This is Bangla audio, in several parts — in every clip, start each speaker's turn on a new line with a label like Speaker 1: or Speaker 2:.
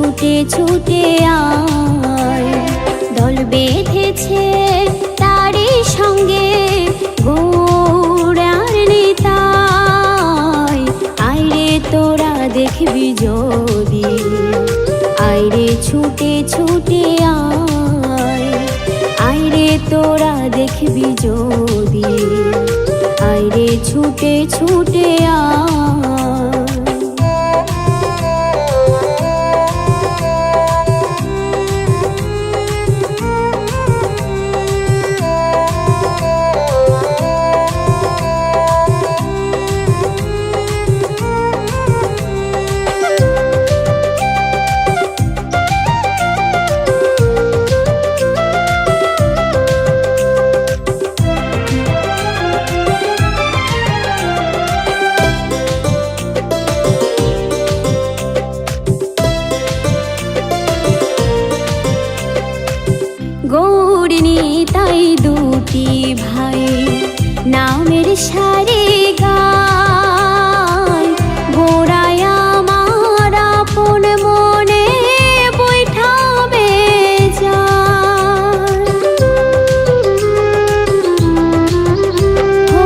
Speaker 1: ছুটে ছুটে আয়। দল বেঁধেছে তারই সঙ্গে গৌর আর নিতাই। আইরে তোরা দেখবি যদি, আইরে ছুটে ছুটে আয়। আইরে তোরা দেখবি যদি, আইরে ছুটে ছুটে আয়। গৌর নিতাই দুটি ভাই নামের সারে গায়। গোড়ায় আমার আপন মনে বৈঠাবে যায়। ও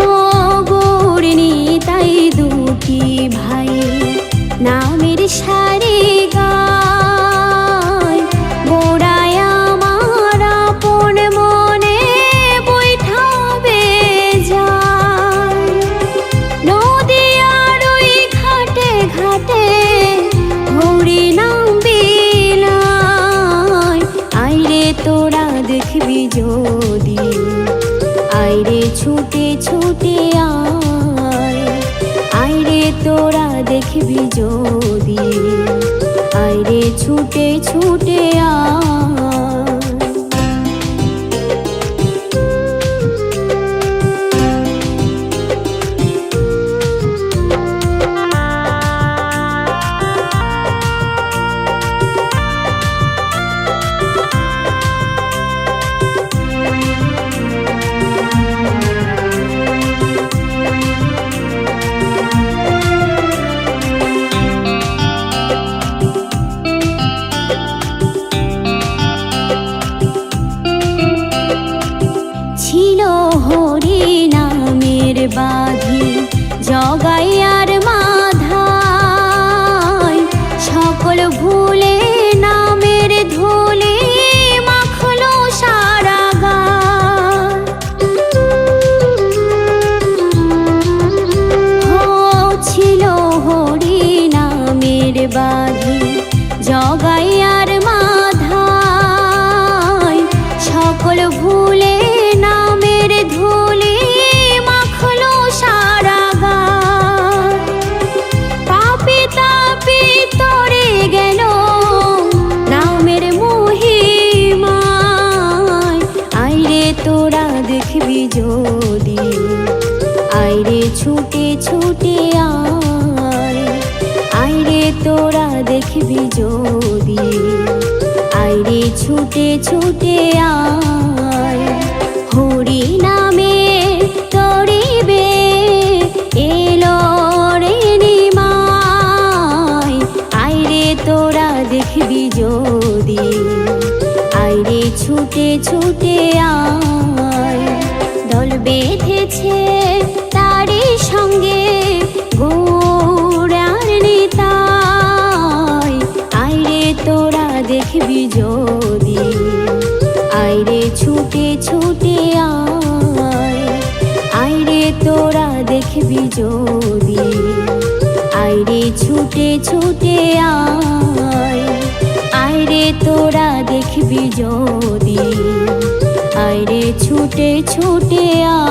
Speaker 1: গৌর নিতাই দুটি ভাই নামের সারে গায়। গোড়ায় আমার আপন মনে বৈঠাবে যায়। নদীয়ার ওই ঘাটে ঘাটে হরি নাম বিলায়। আইরে তোরা দেখবি যদি, আইরে ছুটে ছুটে আয়। আইরে তোরা দেখবি যদি, আইরে ছুটে ছুটে আয়। ছিল হরি নামের বাঁধি জগাই আর মাধায়। সকল ভুলে নামের ধুলি মাখলো সারা গায়। ও ছিল হরি নামের বাঁধি জগাই আর মাধায়। সকল ভুলে নামের ধুলি মাখলো সারা গায়। পাপি তাপি তরে গেল নামের মহিমায়। আইরে তোরা দেখবি যদি, আইরে ছুটে ছুটে আয়। আইরে তোরা দেখবি যদি, আইরে ছুটে ছুটে আয়। হরি নামে তরিবে এলো রে নিমাই। আইরে তোরা দেখবি যদি, আইরে ছুটে ছুটে আয়। দল বেঁধেছে তারই সঙ্গে গৌর আর নিতাই। আইরে তোরা দেখবি যদি, আইরে ছুটে ছুটে আয়। আইরে তোরা দেখবি যদি, আইরে ছুটে ছুটে আয়। আইরে তোরা দেখবি যদি, আইরে ছুটে ছুটে আয়।